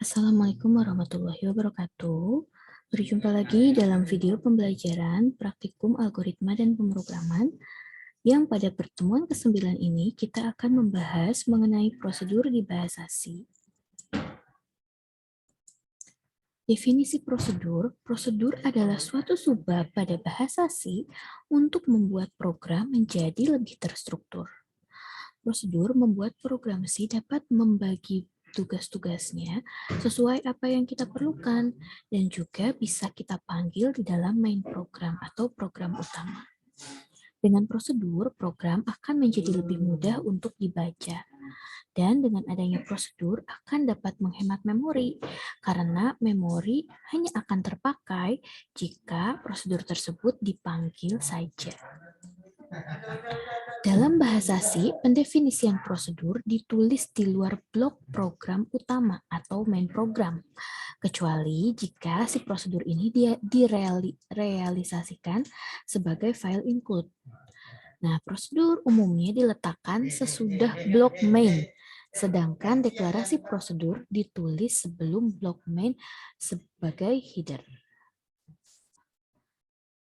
Assalamualaikum warahmatullahi wabarakatuh. Berjumpa lagi dalam video pembelajaran praktikum algoritma dan pemrograman yang pada pertemuan ke-9 ini kita akan membahas mengenai prosedur di bahasa C. Definisi prosedur, prosedur adalah suatu subbab pada bahasa C untuk membuat program menjadi lebih terstruktur. Prosedur membuat program C dapat membagi tugas-tugasnya sesuai apa yang kita perlukan dan juga bisa kita panggil di dalam main program atau program utama. Dengan prosedur, program akan menjadi lebih mudah untuk dibaca. Dan dengan adanya prosedur akan dapat menghemat memori, karena memori hanya akan terpakai jika prosedur tersebut dipanggil saja. Dalam bahasa C, pendefinisian prosedur ditulis di luar blok program utama atau main program, kecuali jika si prosedur ini direalisasikan sebagai file include. Nah, prosedur umumnya diletakkan sesudah blok main, sedangkan deklarasi prosedur ditulis sebelum blok main sebagai header.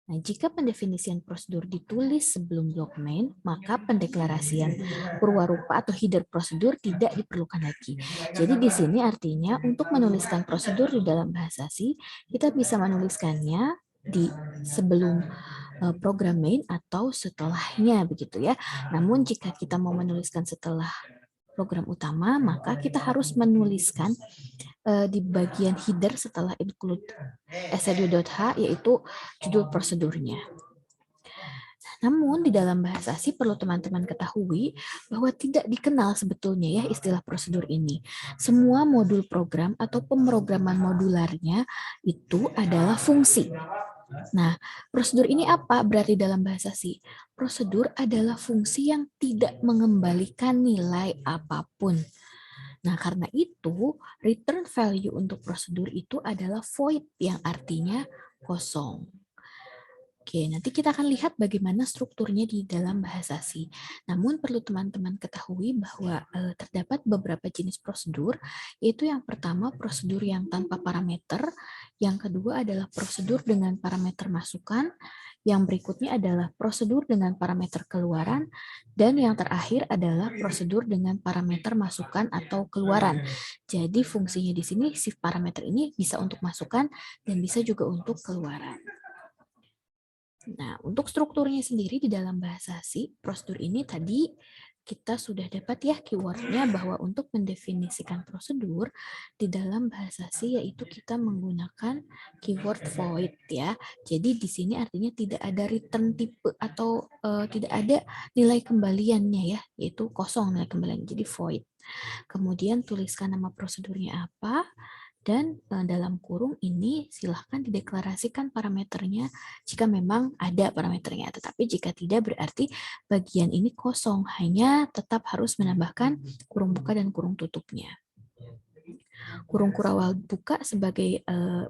Nah, jika pendefinisian prosedur ditulis sebelum blok main, maka pendeklarasian purwarupa atau header prosedur tidak diperlukan lagi. Jadi di sini artinya untuk menuliskan prosedur di dalam bahasa C, kita bisa menuliskannya di sebelum program main atau setelahnya begitu ya. Namun jika kita mau menuliskan setelah program utama, maka kita harus menuliskan di bagian header setelah include s1.h yaitu judul prosedurnya. Namun di dalam bahasa C perlu teman-teman ketahui bahwa tidak dikenal sebetulnya ya istilah prosedur ini. Semua modul program atau pemrograman modularnya itu adalah fungsi. Nah, prosedur ini apa berarti dalam bahasa C? Prosedur adalah fungsi yang tidak mengembalikan nilai apapun. Nah, karena itu, return value untuk prosedur itu adalah void, yang artinya kosong. Oke, nanti kita akan lihat bagaimana strukturnya di dalam bahasa C. Namun perlu teman-teman ketahui bahwa terdapat beberapa jenis prosedur, yaitu yang pertama prosedur yang tanpa parameter, yang kedua adalah prosedur dengan parameter masukan, yang berikutnya adalah prosedur dengan parameter keluaran, dan yang terakhir adalah prosedur dengan parameter masukan atau keluaran. Jadi fungsinya di sini si parameter ini bisa untuk masukan dan bisa juga untuk keluaran. Nah, untuk strukturnya sendiri di dalam bahasa C, prosedur ini tadi kita sudah dapat ya keywordnya bahwa untuk mendefinisikan prosedur di dalam bahasa C yaitu kita menggunakan keyword void ya. Jadi di sini artinya tidak ada return tipe atau tidak ada nilai kembaliannya ya, yaitu kosong nilai kembalian. Jadi void. Kemudian tuliskan nama prosedurnya apa. Dan dalam kurung ini silahkan dideklarasikan parameternya jika memang ada parameternya. Tetapi jika tidak berarti bagian ini kosong, hanya tetap harus menambahkan kurung buka dan kurung tutupnya. Kurung kurawal buka sebagai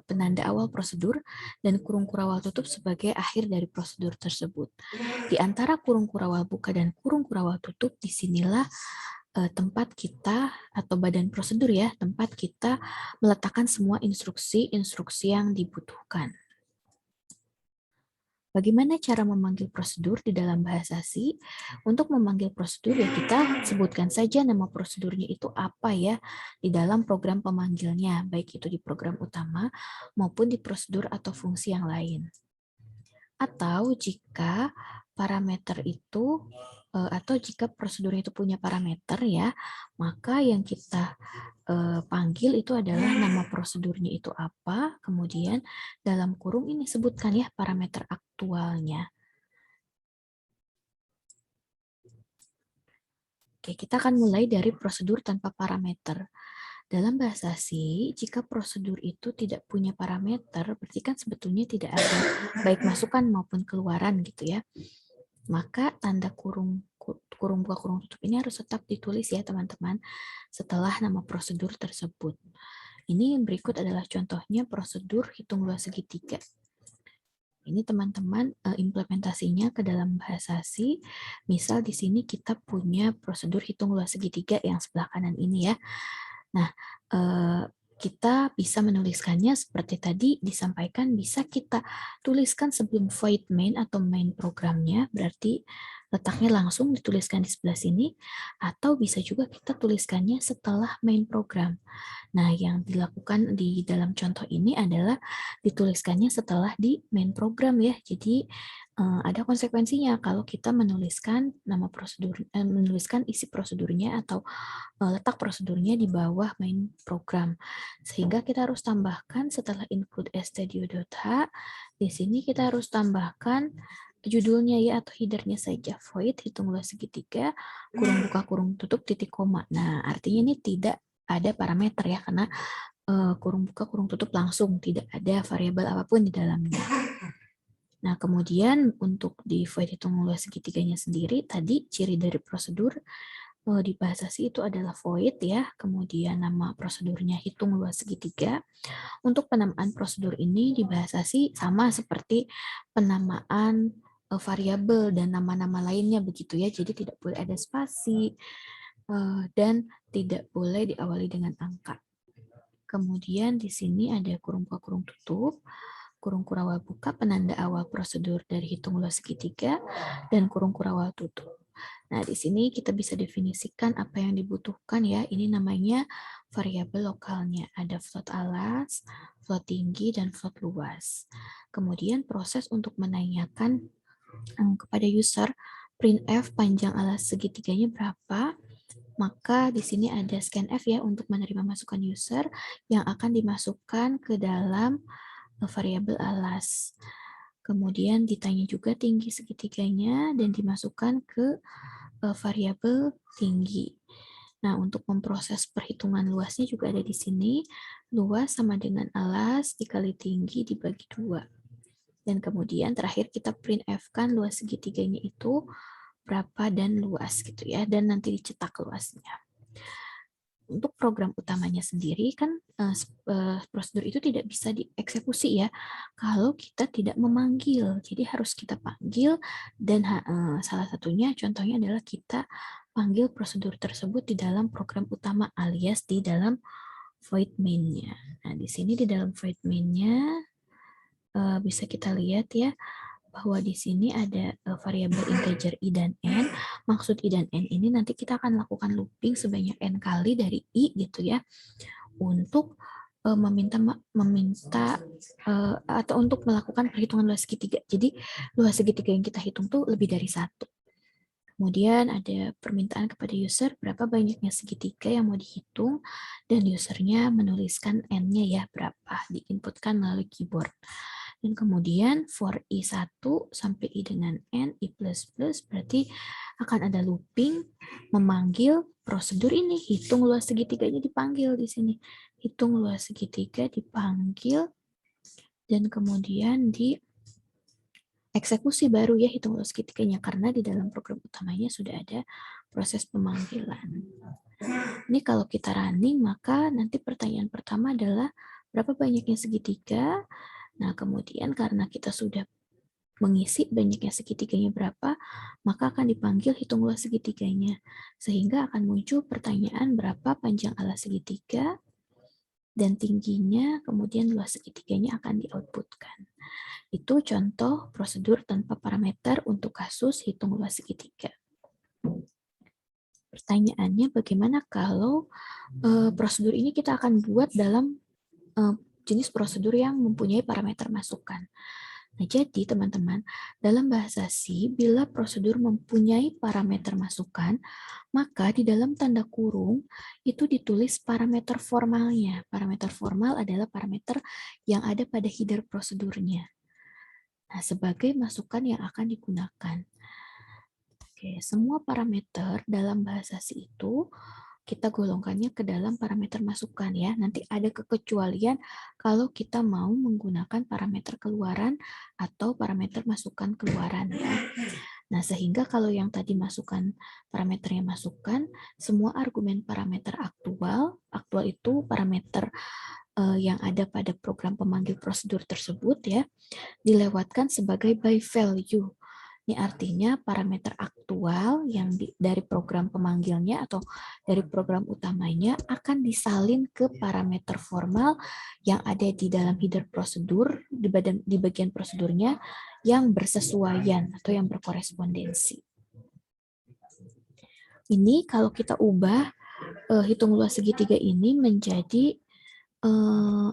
penanda awal prosedur dan kurung kurawal tutup sebagai akhir dari prosedur tersebut. Di antara kurung kurawal buka dan kurung kurawal tutup, disinilah tempat kita atau badan prosedur ya, tempat kita meletakkan semua instruksi-instruksi yang dibutuhkan. Bagaimana cara memanggil prosedur di dalam bahasa C? Untuk memanggil prosedur ya kita sebutkan saja nama prosedurnya itu apa ya di dalam program pemanggilnya, baik itu di program utama maupun di prosedur atau fungsi yang lain. Atau jika parameter itu atau jika prosedur itu punya parameter ya, maka yang kita panggil itu adalah nama prosedurnya itu apa, kemudian dalam kurung ini sebutkan ya parameter aktualnya. Oke, kita akan mulai dari prosedur tanpa parameter. Dalam bahasa C, jika prosedur itu tidak punya parameter, berarti kan sebetulnya tidak ada baik masukan maupun keluaran gitu ya. Maka tanda kurung buka kurung tutup ini harus tetap ditulis ya teman-teman setelah nama prosedur tersebut. Ini yang berikut adalah contohnya prosedur hitung luas segitiga. Ini teman-teman implementasinya ke dalam bahasa C. Misal di sini kita punya prosedur hitung luas segitiga yang sebelah kanan ini ya. Nah, kita bisa menuliskannya seperti tadi disampaikan, bisa kita tuliskan sebelum void main atau main programnya, berarti letaknya langsung dituliskan di sebelah sini, atau bisa juga kita tuliskannya setelah main program. Nah, yang dilakukan di dalam contoh ini adalah dituliskannya setelah di main program ya. Jadi ada konsekuensinya kalau kita menuliskan nama prosedur, menuliskan isi prosedurnya atau letak prosedurnya di bawah main program. Sehingga kita harus tambahkan setelah include stdio.h, di sini kita harus tambahkan judulnya ya atau headernya saja, void hitung luas segitiga kurung buka kurung tutup titik koma. Nah, artinya ini tidak ada parameter ya karena kurung buka kurung tutup langsung, tidak ada variabel apapun di dalamnya. Nah, kemudian untuk di void hitung luas segitiganya sendiri, tadi ciri dari prosedur di bahasa C itu adalah void ya, kemudian nama prosedurnya hitung luas segitiga. Untuk penamaan prosedur ini di bahasa C sama seperti penamaan variabel dan nama-nama lainnya begitu ya, jadi tidak boleh ada spasi dan tidak boleh diawali dengan angka. Kemudian di sini ada kurung buka kurung tutup, kurung kurawal buka penanda awal prosedur dari hitung luas segitiga, dan kurung kurawal tutup. Nah, di sini kita bisa definisikan apa yang dibutuhkan ya. Ini namanya variabel lokalnya. Ada float alas, float tinggi, dan float luas. Kemudian proses untuk menanyakan kepada user printf panjang alas segitiganya berapa, maka di sini ada scanf ya untuk menerima masukan user yang akan dimasukkan ke dalam variabel alas. Kemudian ditanya juga tinggi segitiganya dan dimasukkan ke variabel tinggi. Nah, untuk memproses perhitungan luasnya juga ada di sini. Luas sama dengan alas dikali tinggi dibagi 2. Dan kemudian terakhir kita printf-kan luas segitiganya itu berapa dan luas gitu ya. Dan nanti dicetak luasnya. Untuk program utamanya sendiri kan prosedur itu tidak bisa dieksekusi ya kalau kita tidak memanggil. Jadi harus kita panggil dan salah satunya contohnya adalah kita panggil prosedur tersebut di dalam program utama alias di dalam void main-nya. Nah, di sini di dalam void main-nya bisa kita lihat ya bahwa di sini ada variabel integer i dan n. Maksud i dan n ini nanti kita akan lakukan looping sebanyak n kali dari i gitu ya, untuk meminta atau untuk melakukan perhitungan luas segitiga. Jadi luas segitiga yang kita hitung tuh lebih dari 1. Kemudian ada permintaan kepada user berapa banyaknya segitiga yang mau dihitung, dan usernya menuliskan n-nya ya berapa, diinputkan melalui keyboard. Dan kemudian for i1 sampai i dengan n, i++, berarti akan ada looping memanggil prosedur ini. Hitung luas segitiganya dipanggil di sini. Hitung luas segitiga dipanggil dan kemudian dieksekusi baru ya hitung luas segitiganya karena di dalam program utamanya sudah ada proses pemanggilan. Ini kalau kita running maka nanti pertanyaan pertama adalah berapa banyaknya segitiga. Nah, kemudian karena kita sudah mengisi banyaknya segitiganya berapa, maka akan dipanggil hitung luas segitiganya. Sehingga akan muncul pertanyaan berapa panjang alas segitiga dan tingginya, kemudian luas segitiganya akan di-outputkan. Itu contoh prosedur tanpa parameter untuk kasus hitung luas segitiga. Pertanyaannya bagaimana kalau prosedur ini kita akan buat dalam jenis prosedur yang mempunyai parameter masukan. Nah, jadi teman-teman, dalam bahasa C, bila prosedur mempunyai parameter masukan, maka di dalam tanda kurung itu ditulis parameter formalnya. Parameter formal adalah parameter yang ada pada header prosedurnya. Nah, sebagai masukan yang akan digunakan. Oke, semua parameter dalam bahasa C itu kita golongkannya ke dalam parameter masukan ya. Nanti ada kekecualian kalau kita mau menggunakan parameter keluaran atau parameter masukan keluaran ya. Nah, sehingga kalau yang tadi masukan parameternya masukan, semua argumen parameter aktual itu parameter yang ada pada program pemanggil prosedur tersebut ya, dilewatkan sebagai by value. Ini artinya parameter aktual yang dari program pemanggilnya atau dari program utamanya akan disalin ke parameter formal yang ada di dalam header prosedur, di bagian prosedurnya yang bersesuaian atau yang berkorespondensi. Ini kalau kita ubah hitung luas segitiga ini menjadi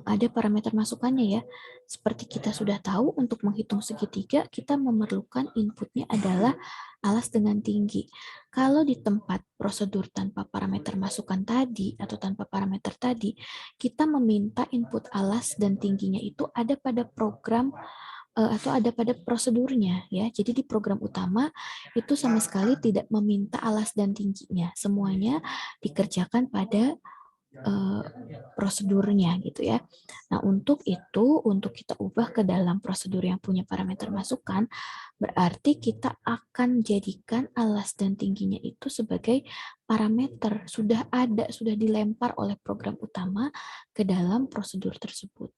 ada parameter masukannya ya. Seperti kita sudah tahu, untuk menghitung segitiga, kita memerlukan inputnya adalah alas dengan tinggi. Kalau di tempat prosedur tanpa parameter masukan tadi, atau tanpa parameter tadi, kita meminta input alas dan tingginya itu ada pada program atau ada pada prosedurnya ya. Jadi di program utama itu sama sekali tidak meminta alas dan tingginya. Semuanya dikerjakan pada prosedurnya gitu ya. Nah, untuk itu, untuk kita ubah ke dalam prosedur yang punya parameter masukan, berarti kita akan jadikan alas dan tingginya itu sebagai parameter, sudah ada, sudah dilempar oleh program utama ke dalam prosedur tersebut.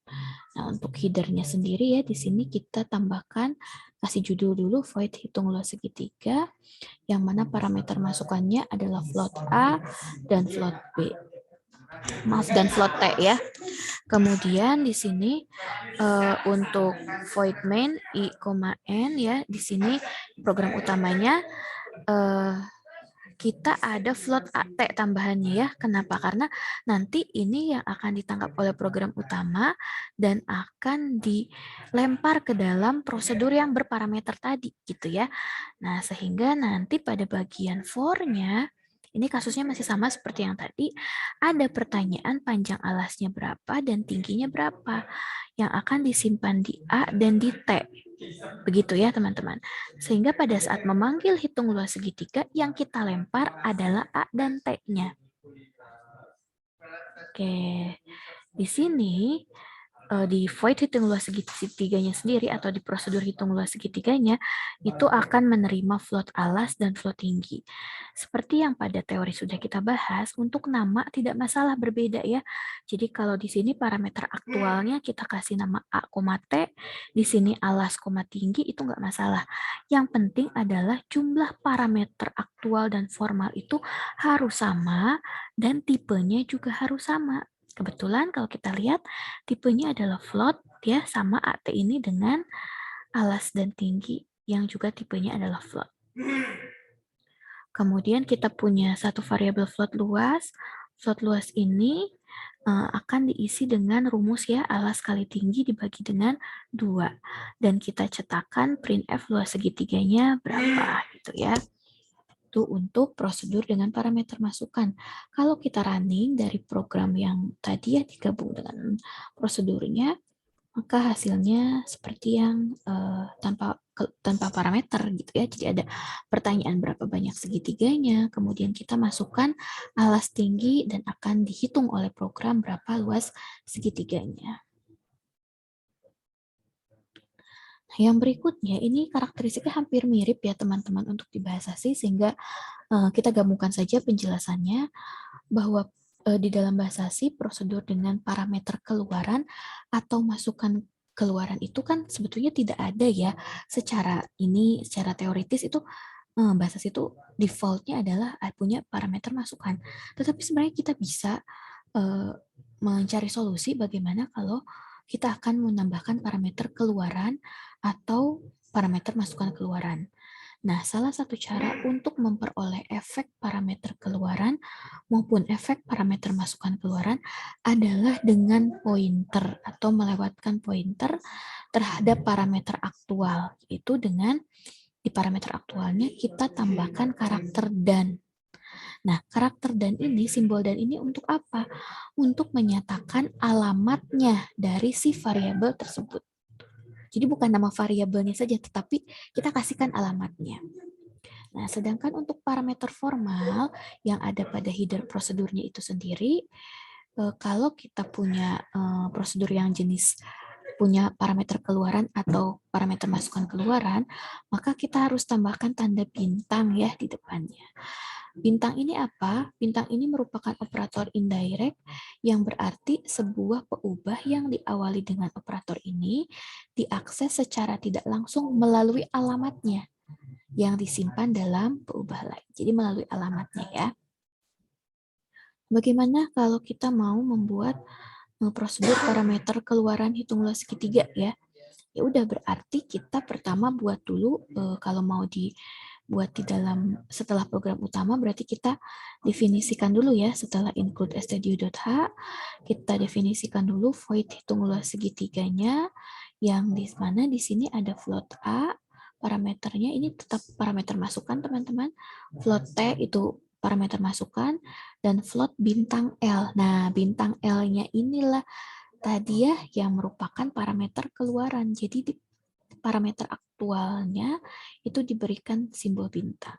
Nah, untuk headernya sendiri ya, di sini kita tambahkan, kasih judul dulu, void hitung luas segitiga, yang mana parameter masukannya adalah float A dan float B. Maaf, dan float T ya. Kemudian di sini untuk void main i, n ya, di sini program utamanya kita ada float AT tambahannya ya. Kenapa? Karena nanti ini yang akan ditangkap oleh program utama dan akan dilempar ke dalam prosedur yang berparameter tadi gitu ya. Nah, sehingga nanti pada bagian for-nya ini kasusnya masih sama seperti yang tadi. Ada pertanyaan panjang alasnya berapa dan tingginya berapa yang akan disimpan di A dan di T. Begitu ya teman-teman. Sehingga pada saat memanggil hitung luas segitiga, yang kita lempar adalah A dan T-nya. Oke, di sini di void hitung luas segitiganya sendiri atau di prosedur hitung luas segitiganya itu akan menerima float alas dan float tinggi. Seperti yang pada teori sudah kita bahas, untuk nama tidak masalah berbeda ya. Jadi kalau di sini parameter aktualnya kita kasih nama A, T, di sini alas, tinggi itu nggak masalah. Yang penting adalah jumlah parameter aktual dan formal itu harus sama dan tipenya juga harus sama. Kebetulan kalau kita lihat tipenya adalah float ya, sama AT ini dengan alas dan tinggi yang juga tipenya adalah float. Kemudian kita punya satu variabel float luas. Float luas ini akan diisi dengan rumus ya, alas kali tinggi dibagi dengan 2. Dan kita cetakkan printf luas segitiganya berapa gitu ya. Itu untuk prosedur dengan parameter masukan. Kalau kita running dari program yang tadi ya digabung dengan prosedurnya, maka hasilnya seperti yang tanpa parameter gitu ya. Jadi ada pertanyaan berapa banyak segitiganya, kemudian kita masukkan alas tinggi dan akan dihitung oleh program berapa luas segitiganya. Yang berikutnya ini karakteristiknya hampir mirip ya teman-teman untuk dibahas sehingga kita gabungkan saja penjelasannya bahwa di dalam bahasa C prosedur dengan parameter keluaran atau masukan keluaran itu kan sebetulnya tidak ada ya secara teoritis itu bahasa C itu defaultnya adalah punya parameter masukan. Tetapi sebenarnya kita bisa mencari solusi bagaimana kalau kita akan menambahkan parameter keluaran atau parameter masukan keluaran. Nah, salah satu cara untuk memperoleh efek parameter keluaran maupun efek parameter masukan keluaran adalah dengan pointer atau melewatkan pointer terhadap parameter aktual, yaitu dengan di parameter aktualnya kita tambahkan karakter dan. Nah, karakter dan ini, simbol dan ini untuk apa? Untuk menyatakan alamatnya dari si variabel tersebut. Jadi bukan nama variabelnya saja, tetapi kita kasihkan alamatnya. Nah, sedangkan untuk parameter formal yang ada pada header prosedurnya itu sendiri, kalau kita punya prosedur yang jenis punya parameter keluaran atau parameter masukan keluaran, maka kita harus tambahkan tanda bintang ya di depannya. Bintang ini apa? Bintang ini merupakan operator indirect yang berarti sebuah peubah yang diawali dengan operator ini diakses secara tidak langsung melalui alamatnya. yang disimpan dalam peubah lain. Jadi melalui alamatnya ya. Bagaimana kalau kita mau membuat prosedur parameter keluaran hitung luas segitiga ya? Ya udah berarti kita pertama buat dulu kalau mau dibuat di dalam setelah program utama berarti kita definisikan dulu ya setelah include stdio.h kita definisikan dulu void hitung luas segitiganya yang di mana di sini ada float A parameternya ini tetap parameter masukan teman-teman, float T itu parameter masukan, dan float bintang L. Nah, bintang L-nya inilah tadi ya yang merupakan parameter keluaran. Jadi di parameter aktualnya itu diberikan simbol bintang.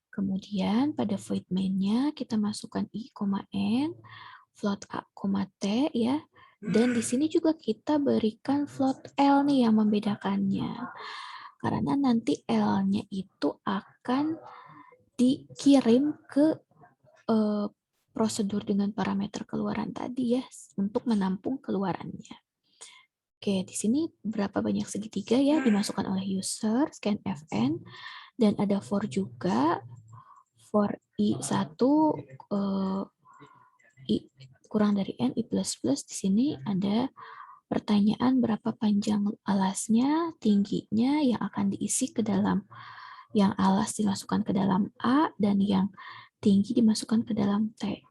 Kemudian pada void main-nya kita masukkan i, n, float a, t ya. Dan di sini juga kita berikan float L nih yang membedakannya. Karena nanti L-nya itu akan dikirim ke prosedur dengan parameter keluaran tadi ya untuk menampung keluarannya. Oke, di sini berapa banyak segitiga ya dimasukkan oleh user scan fn dan ada for juga for i1 i kurang dari n i plus plus di sini ada pertanyaan berapa panjang alasnya, tingginya yang akan diisi ke dalam yang alas dimasukkan ke dalam A dan yang tinggi dimasukkan ke dalam T.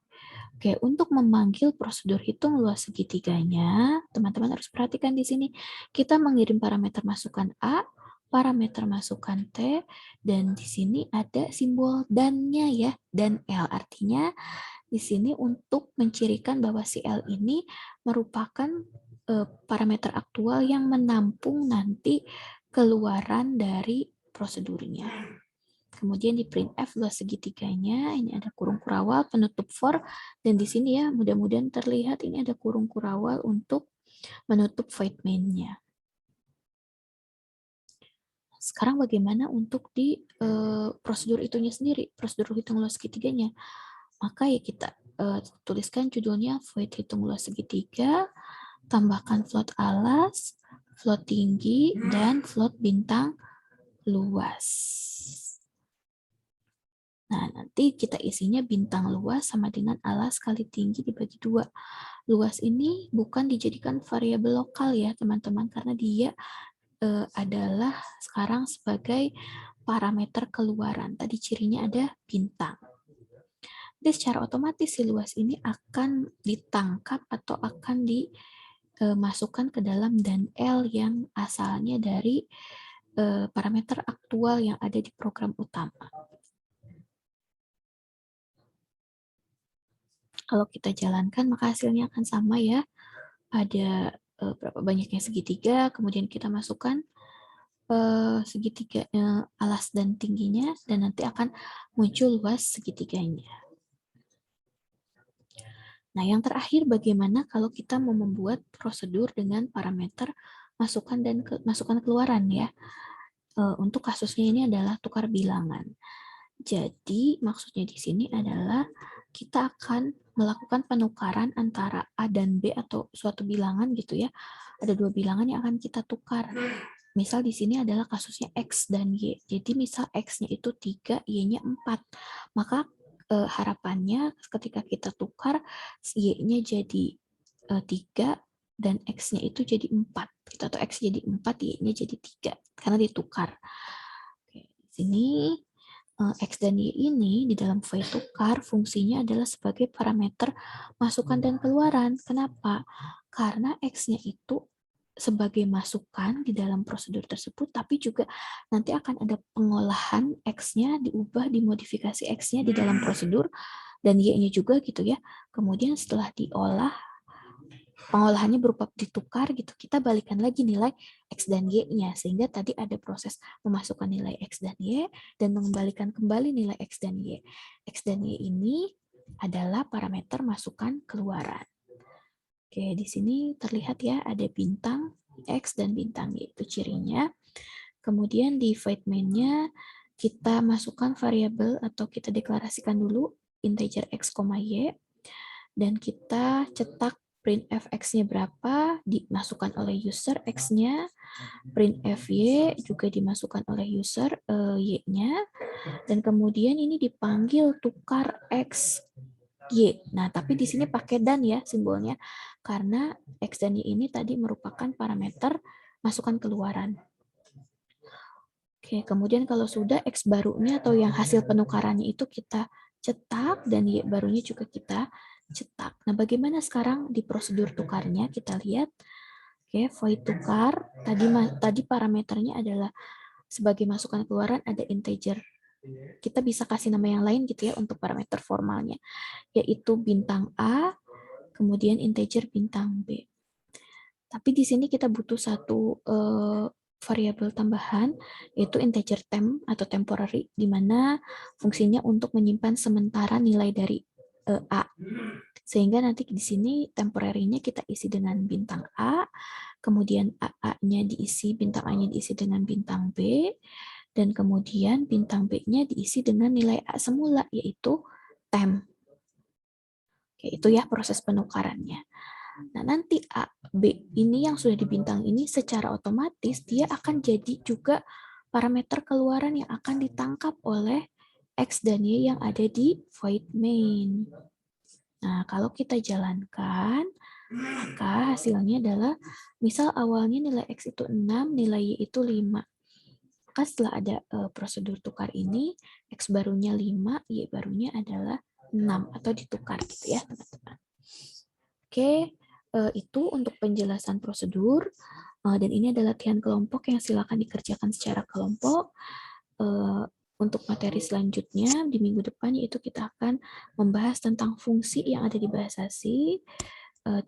Oke, untuk memanggil prosedur hitung luas segitiganya, teman-teman harus perhatikan di sini. Kita mengirim parameter masukan A, parameter masukan T, dan di sini ada simbol dan-nya ya, dan L. Artinya di sini untuk mencirikan bahwa si L ini merupakan parameter aktual yang menampung nanti keluaran dari prosedurnya. Kemudian di printf luas segitiganya, ini ada kurung kurawal penutup for, dan di sini ya mudah-mudahan terlihat ini ada kurung kurawal untuk menutup void main-nya. Sekarang bagaimana untuk di prosedur itunya sendiri, prosedur hitung luas segitiganya? Maka ya kita tuliskan judulnya void hitung luas segitiga, tambahkan float alas, float tinggi, dan float bintang luas. Nah, nanti kita isinya bintang luas sama dengan alas kali tinggi dibagi 2. Luas ini bukan dijadikan variabel lokal ya, teman-teman, karena dia adalah sekarang sebagai parameter keluaran. Tadi cirinya ada bintang. Jadi secara otomatis si luas ini akan ditangkap atau akan dimasukkan ke dalam dan L yang asalnya dari parameter aktual yang ada di program utama. Kalau kita jalankan maka hasilnya akan sama ya. Ada berapa banyaknya segitiga, kemudian kita masukkan segitiga alas dan tingginya, dan nanti akan muncul luas segitiganya. Nah, yang terakhir bagaimana kalau kita mau membuat prosedur dengan parameter masukan dan masukan keluaran ya. Untuk kasusnya ini adalah tukar bilangan. Jadi maksudnya di sini adalah kita akan melakukan penukaran antara A dan B atau suatu bilangan gitu ya. Ada 2 bilangan yang akan kita tukar. Misal di sini adalah kasusnya X dan Y. Jadi misal X-nya itu 3, Y-nya 4. Maka harapannya ketika kita tukar, Y-nya jadi 3 dan X-nya itu jadi 4. Gitu, atau X jadi 4, Y-nya jadi 3. Karena ditukar. Oke, di sini X dan Y ini di dalam void tukar fungsinya adalah sebagai parameter masukan dan keluaran. Kenapa? Karena X-nya itu sebagai masukan di dalam prosedur tersebut, tapi juga nanti akan ada pengolahan X-nya, diubah, dimodifikasi X-nya di dalam prosedur, dan Y-nya juga gitu ya. Kemudian setelah diolah, pengolahannya berupa ditukar gitu, kita balikan lagi nilai X dan Y-nya, sehingga tadi ada proses memasukkan nilai X dan Y dan mengembalikan kembali nilai X dan Y. X dan Y ini adalah parameter masukan keluaran. Oke, di sini terlihat ya ada bintang X dan bintang Y, itu cirinya. Kemudian di void main-nya kita masukkan variabel atau kita deklarasikan dulu integer X, Y, dan kita cetak printf X-nya berapa, dimasukkan oleh user X-nya, Print FY juga dimasukkan oleh user Y-nya, dan kemudian ini dipanggil tukar X Y. Nah, tapi di sini pakai dan ya simbolnya, karena X dan Y ini tadi merupakan parameter masukan keluaran. Oke, kemudian kalau sudah X barunya atau yang hasil penukarannya itu kita cetak, dan Y barunya juga kita cetak. Nah, bagaimana sekarang di prosedur tukarnya? Kita lihat. Oke, void tukar, tadi parameternya adalah sebagai masukan keluaran ada integer. Kita bisa kasih nama yang lain gitu ya untuk parameter formalnya, yaitu bintang A, kemudian integer bintang B. Tapi di sini kita butuh satu variabel tambahan, yaitu integer temp atau temporary, di mana fungsinya untuk menyimpan sementara nilai dari A. Sehingga nanti di sini temporary-nya kita isi dengan bintang A, kemudian AA-nya diisi, bintang A-nya diisi dengan bintang B, dan kemudian bintang B-nya diisi dengan nilai A semula, yaitu temp. Oke, itu ya proses penukarannya. Nah, nanti A, B ini yang sudah dibintang ini secara otomatis dia akan jadi juga parameter keluaran yang akan ditangkap oleh X dan Y yang ada di void main. Nah, kalau kita jalankan, maka hasilnya adalah, misal awalnya nilai X itu 6, nilai Y itu 5. Maka setelah ada prosedur tukar ini, X barunya 5, Y barunya adalah 6, atau ditukar gitu ya, teman-teman. Oke, itu untuk penjelasan prosedur. Dan ini adalah latihan kelompok yang silakan dikerjakan secara kelompok. Untuk materi selanjutnya di minggu depan, yaitu kita akan membahas tentang fungsi yang ada di bahasa C.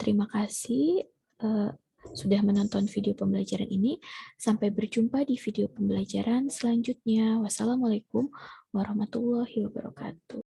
Terima kasih sudah menonton video pembelajaran ini. Sampai berjumpa di video pembelajaran selanjutnya. Wassalamualaikum warahmatullahi wabarakatuh.